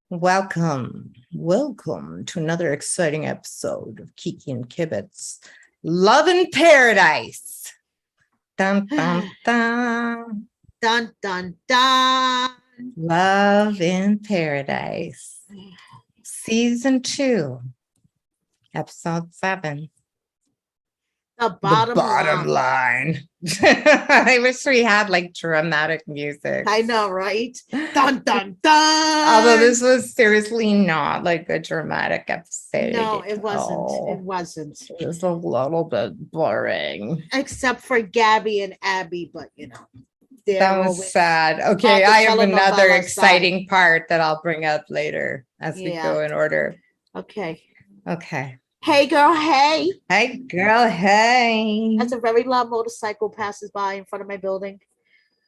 Welcome to another exciting episode of Kiki and Kibitz Love in Paradise. Dun, dun, dun. Dun, dun, dun. Love in Paradise. Season 2, Episode 7. The bottom line. I wish we had like dramatic music. I know, right? Dun, dun, dun. Although this was seriously not like a dramatic episode. No, it wasn't. It wasn't. It was a little bit boring. Except for Gabby and Abby, but you know. That was sad. Okay, I have another exciting part that I'll bring up later as we go in order. Okay. Hey girl, hey. Hey girl, hey. That's a very loud motorcycle passes by in front of my building.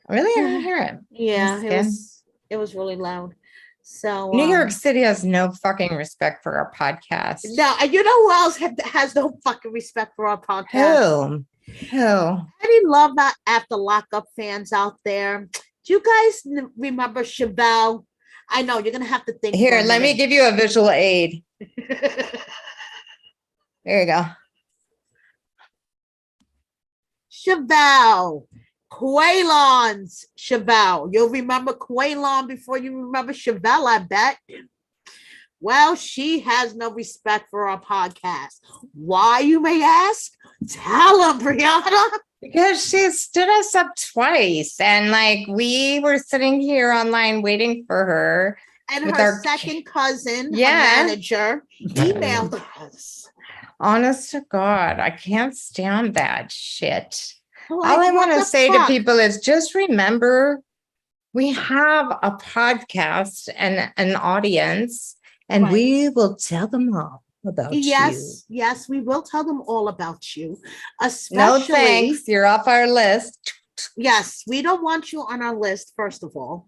Really? I didn't hear it. Yeah, it was really loud. So New York City has no fucking respect for our podcast. No, and you know who else has no fucking respect for our podcast? Who? Any love not after lockup fans out there? Do you guys remember Chevelle? I know you're gonna have to think. Here, let me give you a visual aid. There you go. Chevelle. Quaylon's Chevelle. You'll remember Quaylon before you remember Chevelle, I bet. Well, she has no respect for our podcast. Why, you may ask? Tell them, Brianna. Because she stood us up twice. And like we were sitting here online waiting for her. And her second cousin, her manager, emailed us. Honest to God, I can't stand that shit. All I want to say to people is just remember we have a podcast and an audience, and we will tell them all about you. Yes, we will tell them all about you. Especially, no thanks, you're off our list. Yes, we don't want you on our list, first of all.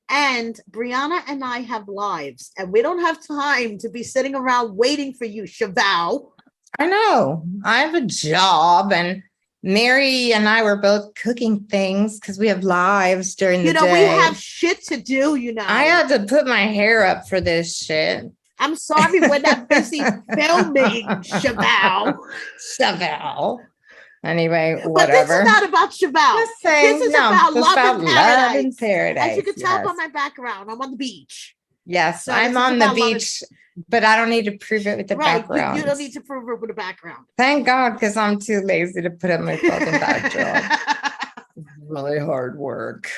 And Brianna and I have lives, and we don't have time to be sitting around waiting for you, Chevelle. I know. I have a job, and Mary and I were both cooking things because we have lives during the day. We have shit to do, I had to put my hair up for this shit. I'm sorry we're not busy filming, Chevelle. Anyway, whatever. But this is not about Chevelle. This is about love in paradise. As you can tell by my background, I'm on the beach. Yes, so I'm on the beach, but I don't need to prove it with the background. You don't need to prove it with the background. Thank God, because I'm too lazy to put up my fucking backdrop. Really hard work.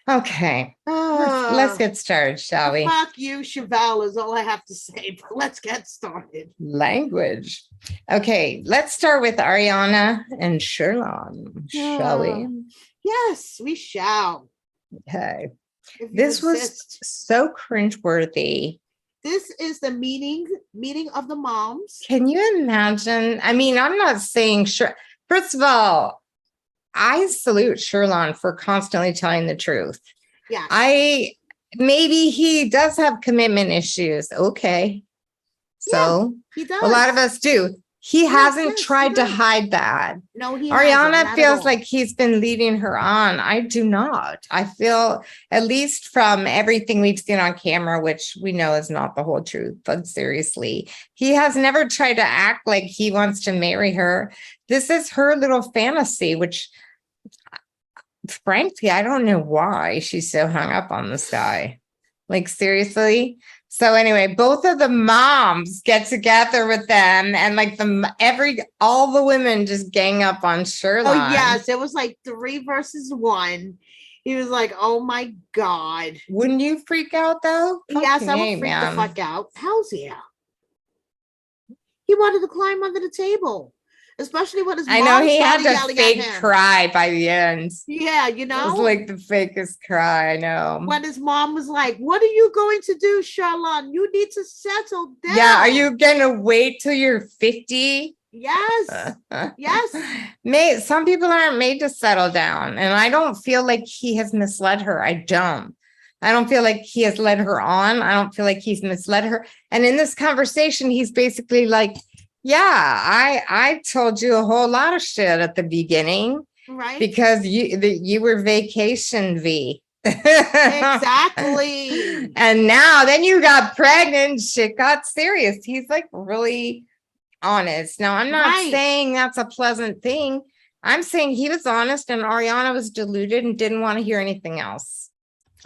Okay, let's get started, shall we? Fuck you, Chevelle, is all I have to say, but let's get started. Language. Okay, let's start with Ariana and Sherlon, shall we? Yes, we shall. Okay. This was so cringeworthy. This is the meeting of the moms. Can you imagine? I mean, I'm not saying sure. First of all, I salute Sherlon for constantly telling the truth. Yeah. Maybe he does have commitment issues. Okay. So he does. A lot of us do. He hasn't tried to hide that. No, he Ariana feels like he's been leading her on. I do not. I feel, at least from everything we've seen on camera, which we know is not the whole truth, but seriously, he has never tried to act like he wants to marry her. This is her little fantasy, which frankly, I don't know why she's so hung up on this guy. Like, seriously? So anyway, both of the moms get together with them, and like all the women just gang up on Sherlon. Oh yes, it was like 3 versus 1. He was like, "Oh my God!" Wouldn't you freak out though? Yes, I would freak the fuck out. Hell's yeah. He wanted to climb under the table. Especially when his mom, I know he had to fake cry by the end. Yeah, It was like the fakest cry, I know. When his mom was like, "What are you going to do, Sherlon? You need to settle down." Yeah, are you gonna wait till you're 50? Yes. Yes. Some people aren't made to settle down, and I don't feel like he has misled her. I don't feel like he has led her on. I don't feel like he's misled her. And in this conversation, he's basically like, yeah, I told you a whole lot of shit at the beginning, right? Because you were vacation V. Exactly. And now then you got pregnant, shit got serious. He's like really honest. Now I'm not Right. saying that's a pleasant thing. I'm saying he was honest and Ariana was deluded and didn't want to hear anything else.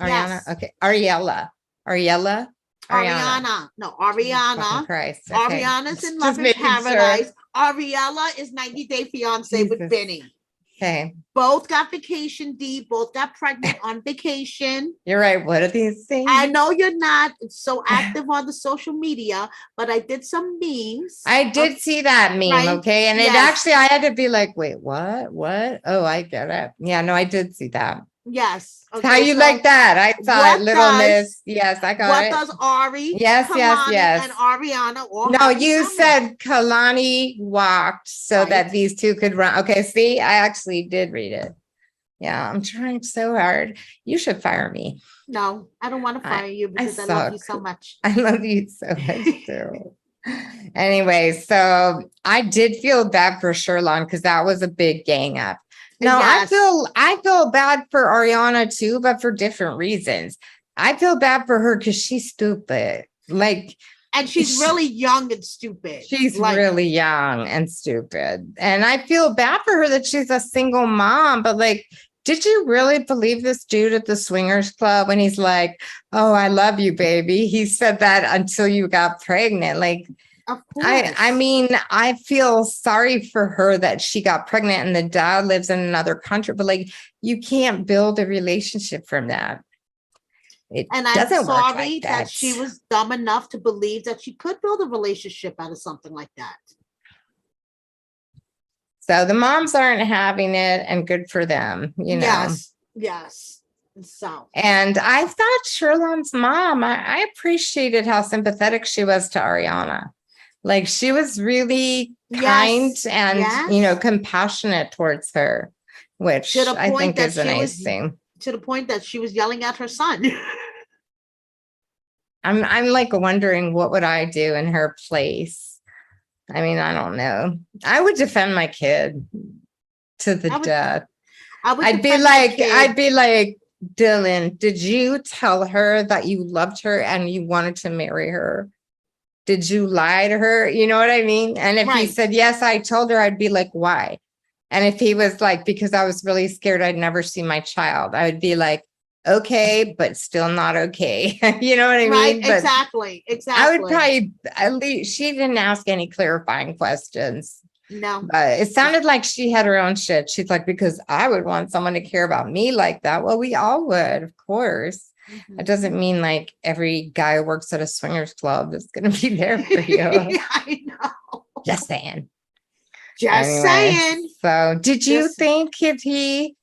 Ariana, Yes. okay. Ariella. Ariana. No, Jesus fucking Ariana. Christ. Okay. Ariana's in Love Just in making sure. Paradise. Ariella is 90 Day Fiance with Jesus. Vinny. Okay. Both got vacation D. Both got pregnant on vacation. You're right. What are these things? I know you're not so active on the social media, but I did some memes. I did see that meme, right? okay? And it Yes. actually, I had to be like, wait, what? What? Oh, I get it. Yeah, no, I did see that. Yes. Okay, how you like that? I thought Little Miss. Yes, I got what it. What does Ari, yes, Kalani, yes. and Ariana all No, have in you common? said Kalani walked so Right. that these two could run. Okay, see, I actually did read it. Yeah, I'm trying so hard. You should fire me. No, I don't want to fire you because I love you so much. I love you so much too. Anyway, so I did feel bad for Sherlon because that was a big gang up. No, Yes. I feel bad for Ariana too, but for different reasons. I feel bad for her because she's stupid. Like, and she's really young and stupid. She's really young and stupid. And I feel bad for her that she's a single mom, but like, did you really believe this dude at the swingers club when he's like, oh, I love you, baby? He said that until you got pregnant. Like, of course. I mean, I feel sorry for her that she got pregnant and the dad lives in another country, but like, you can't build a relationship from that. And I'm sorry that she was dumb enough to believe that she could build a relationship out of something like that. So the moms aren't having it, and good for them, you know. Yes. So. And I thought Sherlon's mom, I appreciated how sympathetic she was to Ariana. Like, she was really kind and, you know, compassionate towards her, which I think is a nice thing. To the point that she was yelling at her son. I'm like wondering what would I do in her place. I mean, I don't know. I would defend my kid to the death. I'd be like, Dylan, did you tell her that you loved her and you wanted to marry her? Did you lie to her? You know what I mean? And if he said, yes, I told her, I'd be like, why? And if he was like, because I was really scared I'd never see my child, I would be like, okay, but still not okay. You know what I mean? But exactly. I would probably, at least she didn't ask any clarifying questions. No. But it sounded like she had her own shit. She's like, because I would want someone to care about me like that. Well, we all would, of course. Mm-hmm. It doesn't mean like every guy who works at a swingers club is going to be there for you. I know. Just saying. Saying. So did you think if he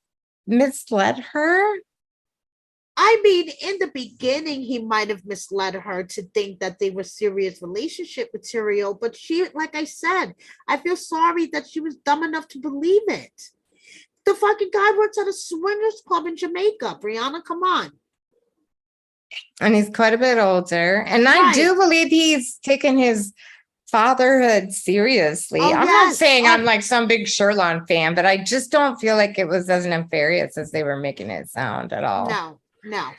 misled her? I mean, in the beginning, he might have misled her to think that they were serious relationship material. But she, like I said, I feel sorry that she was dumb enough to believe it. The fucking guy works at a swingers club in Jamaica. Brianna, come on. And he's quite a bit older. And I do believe he's taken his fatherhood seriously. I'm not saying I'm like some big Sherlon fan, but I just don't feel like it was as nefarious as they were making it sound at all. No.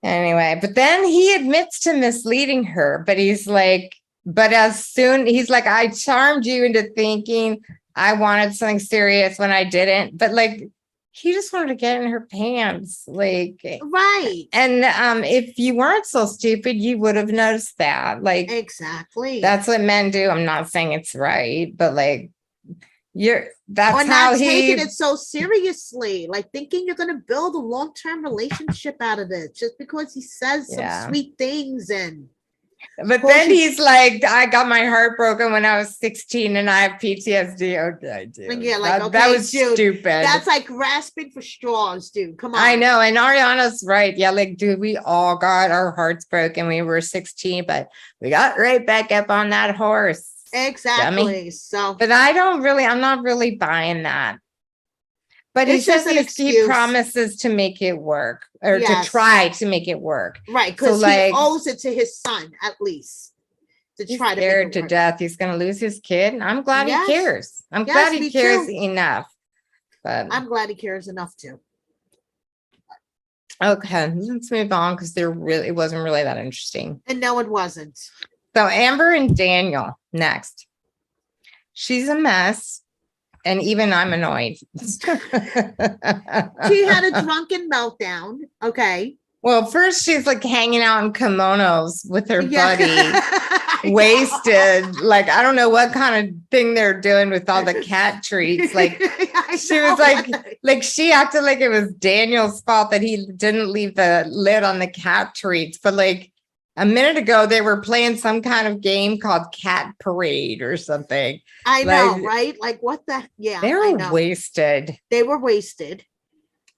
Anyway, but then he admits to misleading her, but he's like, he's like, I charmed you into thinking I wanted something serious when I didn't. But like, he just wanted to get in her pants. Like, right. And if you weren't so stupid, you would have noticed that. Like, exactly. That's what men do. I'm not saying it's right, but like, that's or how not taking it so seriously, like thinking you're going to build a long-term relationship out of it just because he says some sweet things. But then he's like, I got my heart broken when I was 16 and I have PTSD. Okay, dude. Yeah, like, that was stupid. That's like grasping for straws, dude. Come on. I know. And Ariana's right. Yeah, like, dude, we all got our hearts broken when we were 16, but we got right back up on that horse. Exactly. Dummy. So, but I'm not really buying that. But he says he promises to make it work or to try to make it work. Right. Because he owes it to his son, at least. To try to scared to death. He's going to lose his kid. I'm glad he cares. I'm glad he cares enough. But I'm glad he cares enough too. Okay, let's move on because it wasn't really that interesting. And no, it wasn't. So Amber and Daniel next. She's a mess, and even I'm annoyed. She had a drunken meltdown. Okay. Well, first she's like hanging out in kimonos with her buddy, I wasted. Like, I don't know what kind of thing they're doing with all the cat treats. Like, she was like she acted like it was Daniel's fault that he didn't leave the lid on the cat treats. But like a minute ago, they were playing some kind of game called Cat Parade or something. I know, Like, right? Like what the? Yeah, they I were know. wasted. They were wasted.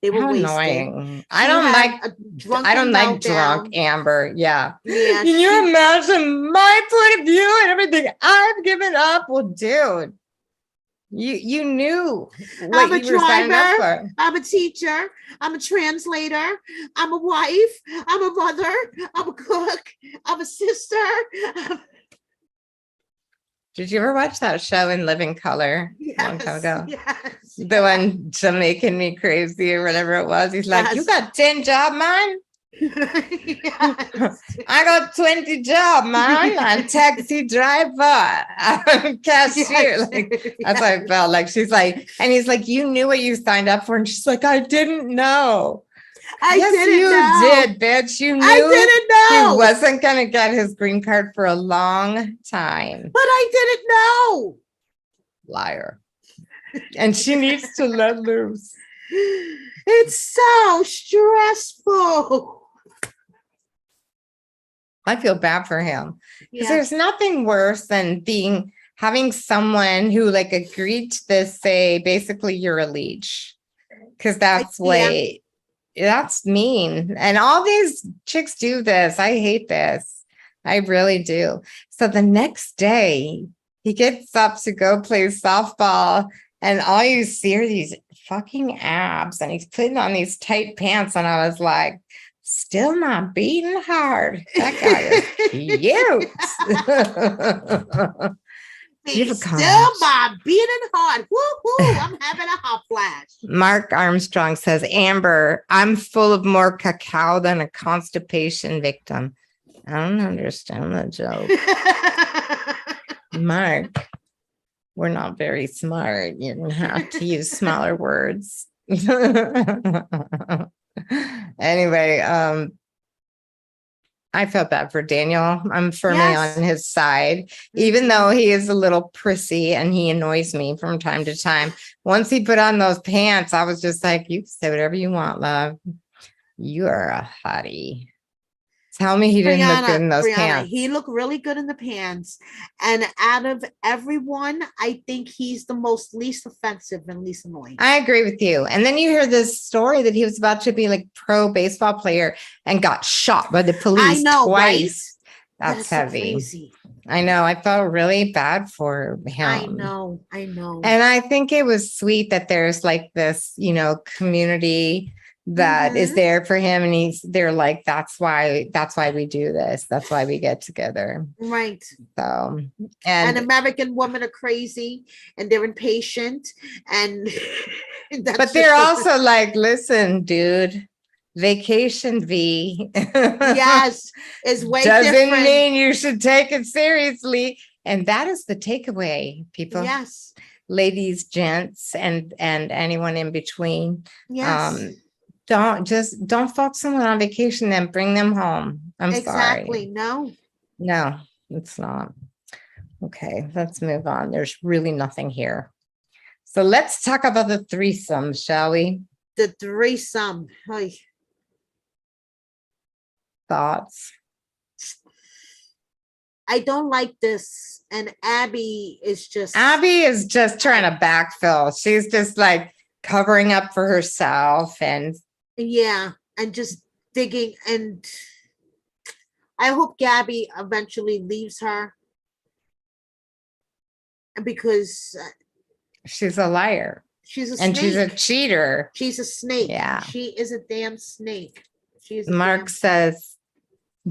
They were How wasted. annoying. She had a drunken like meltdown. drunk Amber. Yeah. Yeah. Can you imagine my point of view and everything I've given up? Well, dude, you knew what I'm a you were signing up driver. for. I'm a teacher. I'm a translator. I'm a wife. I'm a mother. I'm a cook. I'm a sister. Did you ever watch that show in Living Color a long time ago? Yes. The one Jamaican Me Crazy or whatever it was. He's like, you got 10 job, man. Yes. I got 20 job, man. I'm taxi driver. I'm cashier. Yes. Like, that's how I felt. Like she's like, and he's like, you knew what you signed up for. And she's like, I didn't know. Yes, you did, bitch. You knew I didn't know. he wasn't gonna get his green card for a long time. But I didn't know. Liar. And she needs to let loose. It's so stressful. I feel bad for him. Because Yeah. there's nothing worse than having someone who like agreed to this say basically you're a leech. Because that's that's mean. And all these chicks do this. I hate this. I really do. So the next day he gets up to go play softball and all you see are these fucking abs and he's putting on these tight pants. And I was like, still not beating hard. That guy is cute. He's still my beating hard. Woo-hoo, I'm having a hot flash. Mark Armstrong says, Amber, I'm full of more cacao than a constipation victim. I don't understand the joke. Mark, we're not very smart. You're going to have to use smaller words. Anyway, I felt bad for Daniel. I'm firmly on his side, even though he is a little prissy and he annoys me from time to time. Once he put on those pants, I was just like, you can say whatever you want, love. You are a hottie. Tell me he didn't look good in those pants. He looked really good in the pants. And out of everyone, I think he's the least offensive and least annoying. I agree with you. And then you hear this story that he was about to be like pro baseball player and got shot by the police twice. Right? That's heavy. Crazy. I know. I felt really bad for him. I know. And I think it was sweet that there's like this, community that is there for him, and they're like, that's why we do this, that's why we get together, right? So and American women are crazy and they're impatient, and but they're also like, listen, dude, vacation V yes is way doesn't different. Mean you should take it seriously, and that is the takeaway, people. Yes, ladies, gents, and anyone in between. Yes. Don't fuck someone on vacation and bring them home. I'm sorry. No, it's not. Okay, let's move on. There's really nothing here. So let's talk about the threesome, shall we? The threesome. Hi. Thoughts? I don't like this. And Abby is just trying to backfill. She's just like covering up for herself and and just digging, and I hope Gabby eventually leaves her because she's a liar. She's a snake. She's a cheater. She's a snake. Yeah. She is a damn snake. Mark says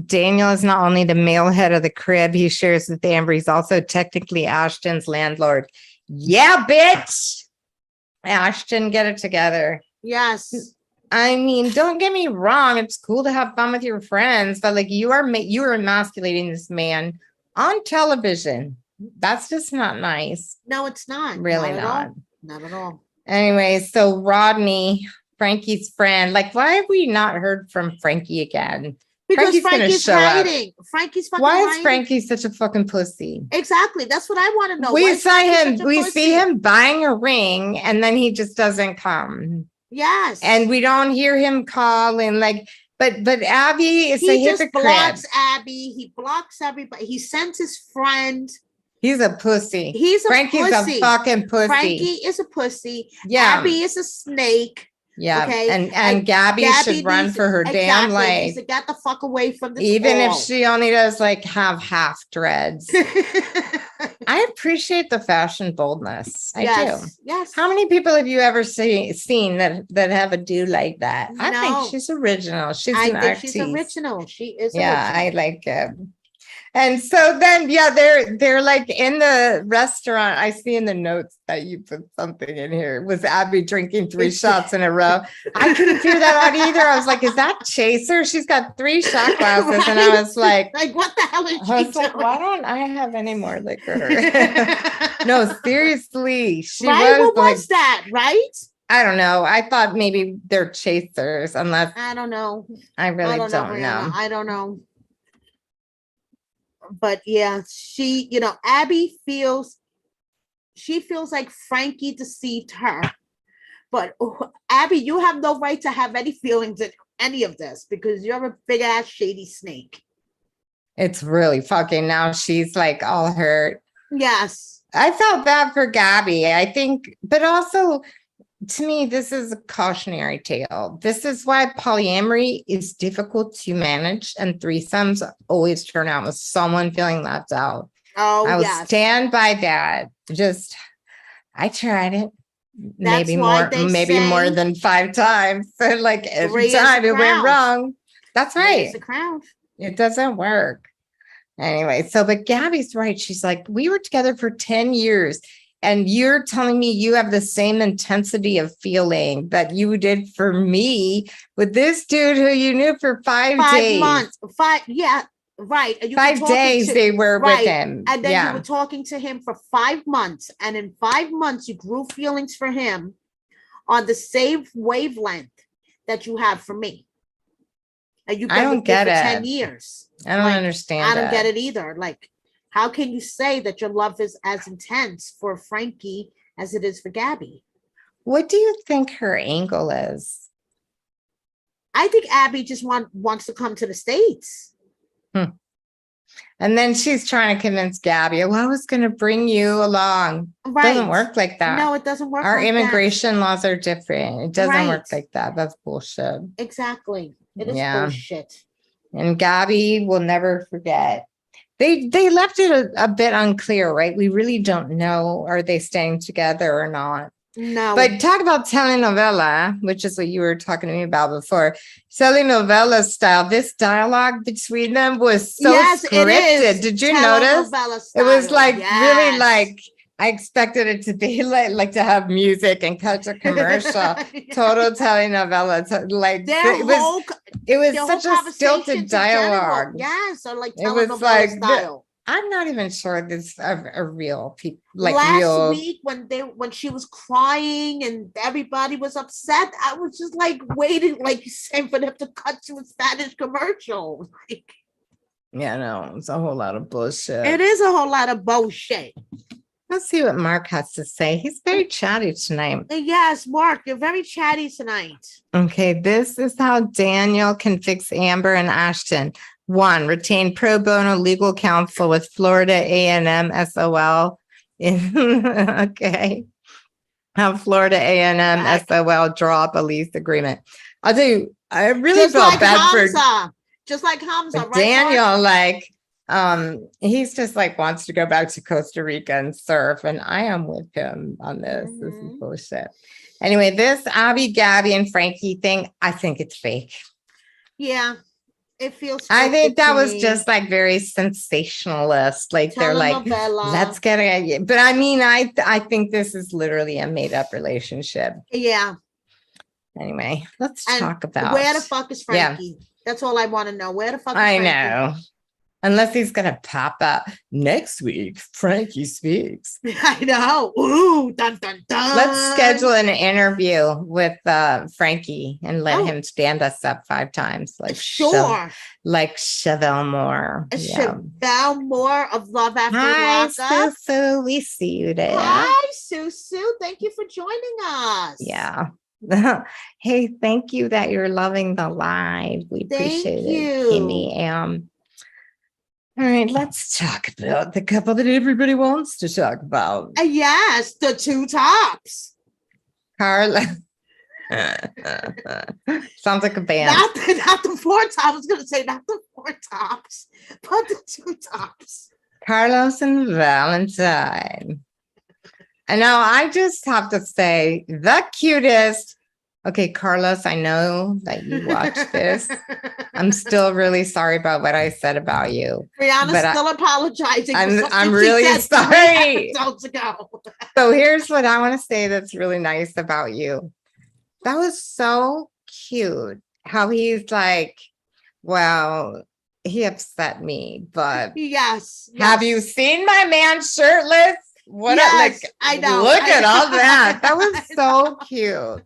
Daniel is not only the male head of the crib he shares with Amber, he's also technically Ashton's landlord. Yeah, bitch. Ashton, get it together. Yes. I mean, don't get me wrong. It's cool to have fun with your friends, but like you are emasculating this man on television. That's just not nice. No, it's not. Really Not at not. all. Not at all. Anyway, so Rodney, Frankie's friend, like, why have we not heard from Frankie again? Because Frankie's gonna Frankie's show up. hiding. Frankie's fucking Why is hiding. Frankie such a fucking pussy? Exactly. That's what I want to know. Why We is saw Frankie him, such a we pussy? see him buying a ring, and then he just doesn't come. Yes. And we don't hear him call and like, but Abby is a he just hypocrite. blocks Abby. He blocks everybody. He sends his friend. He's a pussy. He's a Frankie's pussy. a fucking pussy. Frankie is a pussy. Yeah. Abby is a snake. Yeah. Okay. And Gabby should run needs- for her damn Exactly. life. Needs to get the fuck away from this. Even if all. she only does like have half dreads. I appreciate the fashion boldness. I do. Yes. How many people have you ever seen that have a do like that? I No. think she's original. She's I an think artiste. she's original. She is. Yeah, original. I like it. And so then, yeah, they're like in the restaurant. I see in the notes that you put something in here. Was Abby drinking 3 shots in a row? I couldn't figure that out either. I was like, is that Chaser? She's got 3 shot glasses. Right? And I was like, what the hell is she I was doing? like, why don't I have any more liquor? No, seriously. She right? was What like, was that? Right? I don't know. I thought maybe they're chasers, unless I don't know. I really don't know. Rihanna. I don't know. But yeah, she, Abby feels like Frankie deceived her. But Abby, you have no right to have any feelings in any of this because you're a big ass shady snake. It's really fucking now she's like all hurt. Yes. I felt bad for Gabby. I think, but also to me, this is a cautionary tale. This is why polyamory is difficult to manage, and threesomes always turn out with someone feeling left out. Oh, I will stand by that. Just, I tried it. That's maybe more than 5 times. So like every time it went wrong. That's right. It doesn't work. Anyway, but Gabby's right. She's like, we were together for 10 years. And you're telling me you have the same intensity of feeling that you did for me with this dude who you knew for 5 days. 5 months. 5, yeah, right. And 5 days they were with him. And then you were talking to him for 5 months. And in 5 months, you grew feelings for him on the same wavelength that you have for me. And you've been with me for 10 years. I don't understand. I don't get it either. Like, how can you say that your love is as intense for Frankie as it is for Gabby? What do you think her angle is? I think Abby just wants to come to the States. And then she's trying to convince Gabby, well, I was going to bring you along. Right. It doesn't work like that. No, it doesn't work. Our immigration laws are different. It doesn't work like that. That's bullshit. Exactly. It is bullshit. And Gabby will never forget. They left it a bit unclear, right? We really don't know, are they staying together or not? No. But talk about telenovela, which is what you were talking to me about before. Telenovela style. This dialogue between them was so scripted. Did you notice? It was like really like I expected it to be like to have music and cut a commercial. Total telenovela. It was such a stilted dialogue. So like telenovela style. I'm not even sure this are real people. Like last week when she was crying and everybody was upset, I was just like waiting, like saying for them to cut to a Spanish commercial. Yeah, no, it's a whole lot of bullshit. It is a whole lot of bullshit. Let's see what Mark has to say. He's very chatty tonight. Yes, Mark, you're very chatty tonight. Okay, this is how Daniel can fix Amber and Ashton. 1, retain pro bono legal counsel with Florida A&M SOL. Okay. Have Florida A&M SOL draw up a lease agreement. I'll tell you, I really felt bad for just like Hamza, right? Daniel, he's just like wants to go back to Costa Rica and surf, and I am with him on this. Mm-hmm. This is bullshit. Anyway, this Abby, Gabby, and Frankie thing, I think it's fake. Yeah, it feels. I think that was just like very sensationalist. Like they're like, let's get it. But I mean, I think this is literally a made up relationship. Yeah. Anyway, let's And talk about where the fuck is Frankie? That's all I want to know. Where the fuck is I Frankie? know. Unless he's gonna pop up next week. Frankie speaks. I know. Ooh, dun dun dun. Let's schedule an interview with Frankie and let him stand us up 5 times. Like sure. Like Chevelle Moore. Chevelle Moore of Love After Lockup. Susu, we see you there. Hi, Susu. Thank you for joining us. Yeah. Hey, thank you that you're loving the live. We appreciate it, Kimmy. All right, let's talk about the couple that everybody wants to talk about. Yes, the 2 tops. Carla. Sounds like a band. Not the 4 tops. I was going to say not the 4 tops, but the 2 tops. Carlos and Valentine. And now I just have to say the cutest. Okay, Carlos, I know that you watched this. I'm still really sorry about what I said about you. Brianna's still apologizing. I'm really sorry. So here's what I want to say that's really nice about you. That was so cute. How he's like, well, he upset me, but yes. Have you seen my man shirtless? What? Yes, I know. Look at all that. That was so cute.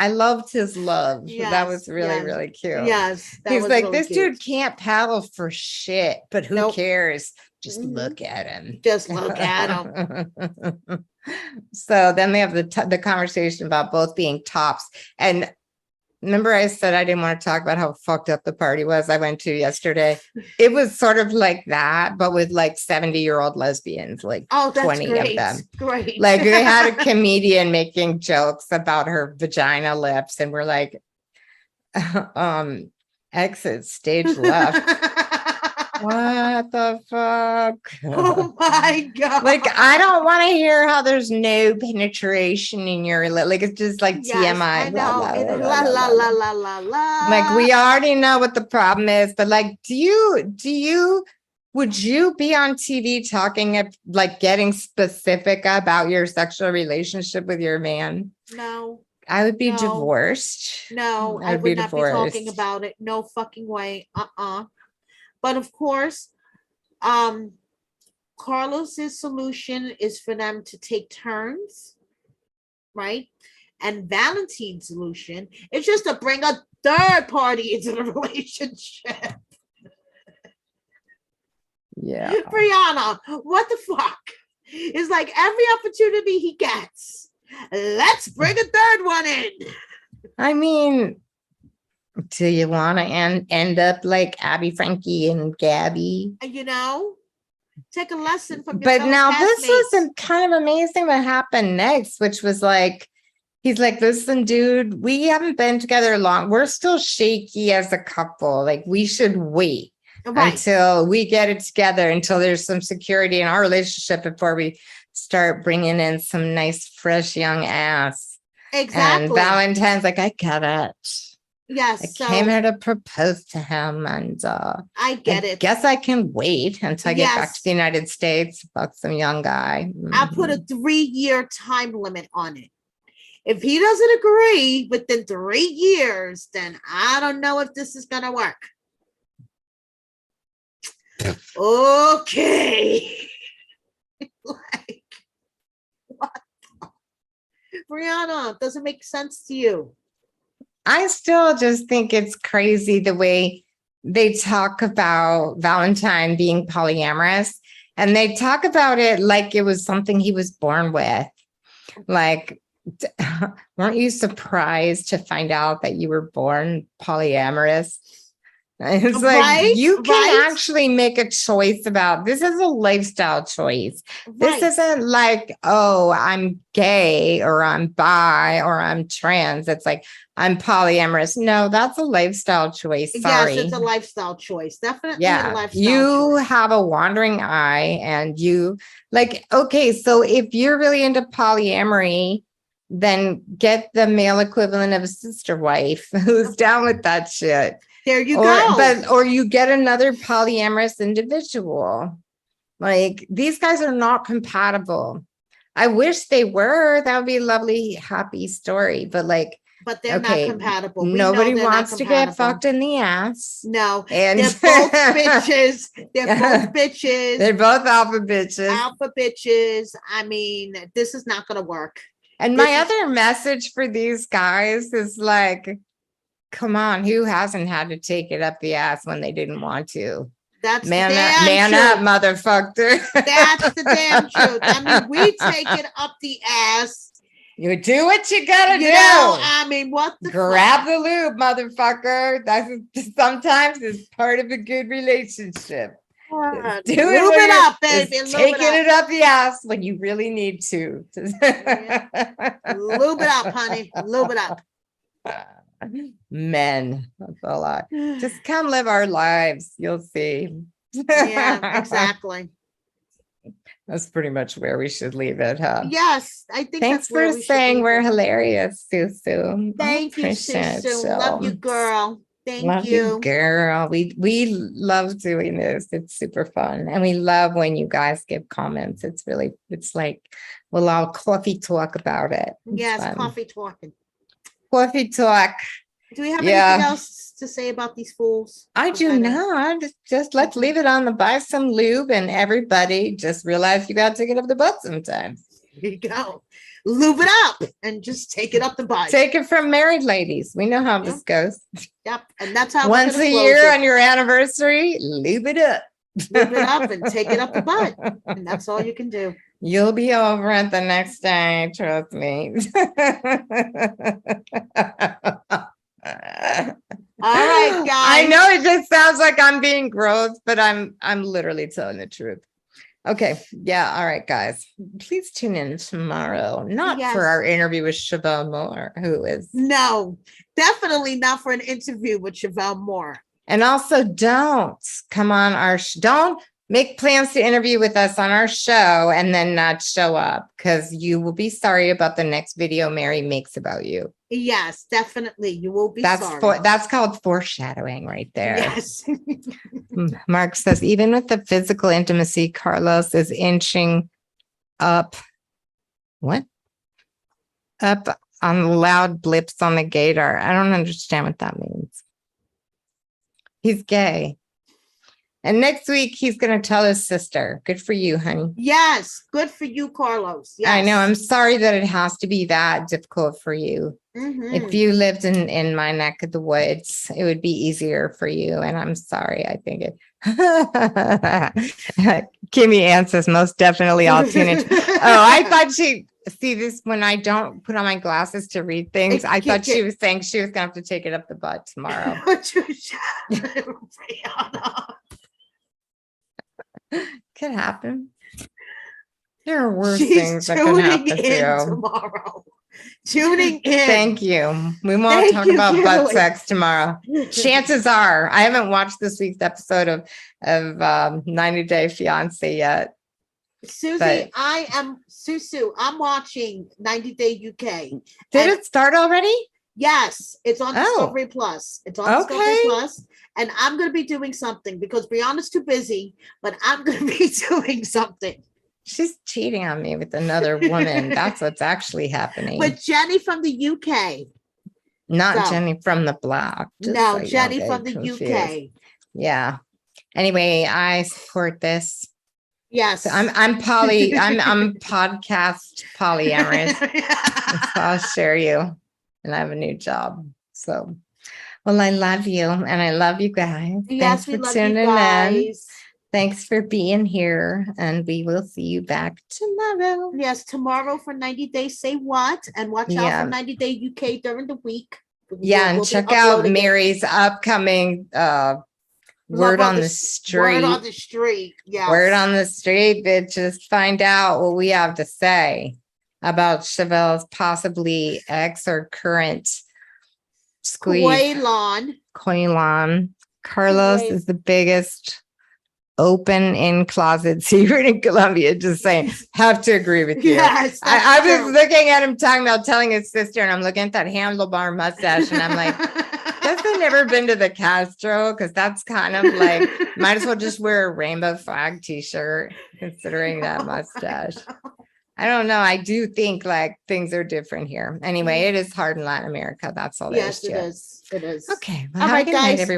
I loved his love. Yes, that was really, really cute. Yes. He's like, really this cute. Dude can't paddle for shit, but who cares? Just look at him. Just look at him. So then they have the conversation about both being tops. And remember I said I didn't want to talk about how fucked up the party was I went to yesterday. It was sort of like that, but with like 70-year-old lesbians, like 20 of them. Great. Like they had a comedian making jokes about her vagina lips, and we're like, exit stage left. What the fuck? Oh my God. Like, I don't want to hear how there's no penetration in your lip. Like, it's just like TMI. I know. La, la, la, la, la, la. Like, we already know what the problem is, but like, would you be on TV talking like getting specific about your sexual relationship with your man? No. I would be divorced. No, I would not be talking about it. No fucking way. But of course, Carlos's solution is for them to take turns, right? And Valentine's solution is just to bring a third party into the relationship. Yeah. Brianna, what the fuck? It's like every opportunity he gets, let's bring a third one in. I mean, do you want to end up like Abby, Frankie, and Gabby? You know, take a lesson from. But now this was kind of amazing what happened next, which was like, he's like, listen, dude, we haven't been together long. We're still shaky as a couple. Like, we should wait until we get it together, until there's some security in our relationship before we start bringing in some nice, fresh, young ass. Exactly. And Valentine's like, I get it. Yes, I came here to propose to him, and I get it. Guess I can wait until I get back to the United States, fuck some young guy. I'll put a 3-year time limit on it. If he doesn't agree within 3 years, then I don't know if this is gonna work. Okay. Like, what? Brianna, doesn't make sense to you. I still just think it's crazy the way they talk about Valentine being polyamorous, and they talk about it like it was something he was born with. Like, weren't you surprised to find out that you were born polyamorous? It's like, you can actually make a choice about this. Is a lifestyle choice. This isn't like, oh, I'm gay or I'm bi or I'm trans. It's like, I'm polyamorous. No, that's a lifestyle choice. Sorry. Yes, it's a lifestyle choice. Definitely a lifestyle choice. Have a wandering eye, and you like, okay, so if you're really into polyamory, then get the male equivalent of a sister wife who's down with that shit. There you go. Or you get another polyamorous individual. Like, these guys are not compatible. I wish they were. That would be a lovely, happy story. But but they're not Okay, compatible. We nobody know they're wants not to get compatible. fucked in the ass. No, And they're both bitches. They're both bitches. They're both alpha bitches. Alpha bitches. I mean, this is not going to work. And my other message for these guys is like, come on, who hasn't had to take it up the ass when they didn't want to? That's man the up, man truth. up, motherfucker. That's the damn truth. I mean, we take it up the ass. You do what you gotta do. I mean, what the grab the lube, motherfucker. That's sometimes it's part of a good relationship. God. Do Lube it up, baby. Taking it up the ass when you really need to. Yeah. Lube it up, honey. Lube it up. Men, that's a lot. Just come live our lives. You'll see. Yeah, exactly. That's pretty much where we should leave it, huh? Yes, I think. Thanks for saying we're hilarious, Susu. Thank you, Susu. Love you, girl. Thank you, girl. We love doing this. It's super fun, and we love when you guys give comments. It's like we'll all coffee talk about it. Yes, coffee talking. Coffee talk. Do we have anything else to say about these fools? I do not. Just let's leave it on the buy some lube, and everybody just realize you got to take it up the butt sometimes. There you go. Lube it up and just take it up the butt. Take it from married ladies. We know how this goes. Yep. And that's how once a year on your anniversary, lube it up. Lube it up and take it up the butt. And that's all you can do. You'll be over it the next day, trust me. All right, guys. I know it just sounds like I'm being gross, but I'm literally telling the truth. Okay. Yeah. All right, guys. Please tune in tomorrow. Not for our interview with Chevelle Moore, who is definitely not for an interview with Chevelle Moore. And also don't come on our don't make plans to interview with us on our show and then not show up, because you will be sorry about the next video Mary makes about you. Yes, definitely. You will be sorry. That's called foreshadowing right there. Yes. Mark says, even with the physical intimacy, Carlos is inching up. What? Up on loud blips on the gator. I don't understand what that means. He's gay. And next week, he's going to tell his sister. Good for you, honey. Yes. Good for you, Carlos. Yes. I know. I'm sorry that it has to be that difficult for you. Mm-hmm. If you lived in my neck of the woods, it would be easier for you. And I'm sorry. I think it. Kimmy Ann says, most definitely I'll tune in. Oh, I thought see this when I don't put on my glasses to read things. I thought she was saying she was going to have to take it up the butt tomorrow. Could happen. There are worse things that can happen tomorrow. Tuning in. Thank you. We won't talk about butt sex tomorrow. Chances are, I haven't watched this week's episode of 90 Day Fiance yet. Susie, Susu. I'm watching 90 Day UK. Did it start already? Yes, it's on Discovery Plus. It's on Discovery Plus. And I'm going to be doing something because Brianna's too busy, but I'm going to be doing something. She's cheating on me with another woman. That's what's actually happening. With Jenny from the UK. Not Jenny from the block. No, Jenny from the UK. Yeah. Anyway, I support this. Yes. So I'm podcast polyamorous. So I'll share you. And I have a new job. So, well, I love you. And I love you guys. Yes, Thanks for tuning in. Thanks for being here. And we will see you back tomorrow. Yes, tomorrow for 90 Days Say What. And watch out for 90 Day UK during the week. And check out Mary's upcoming Word on the Street. Word on the Street. Yeah. Word on the Street, bitches. Find out what we have to say about Chevelle's possibly ex or current squeeze. Quaylon. Carlos is the biggest open in closet secret in Colombia. Just saying, have to agree with you. Yes, I was looking at him talking about telling his sister, and I'm looking at that handlebar mustache, and I'm like, has he never been to the Castro? Because that's kind of like, might as well just wear a rainbow flag t-shirt, considering that mustache. I don't know. I do think like things are different here. Anyway, it is hard in Latin America. That's all there is Yes, to it it. is. It is. Okay. Well, All have a right, good night, guys. everyone.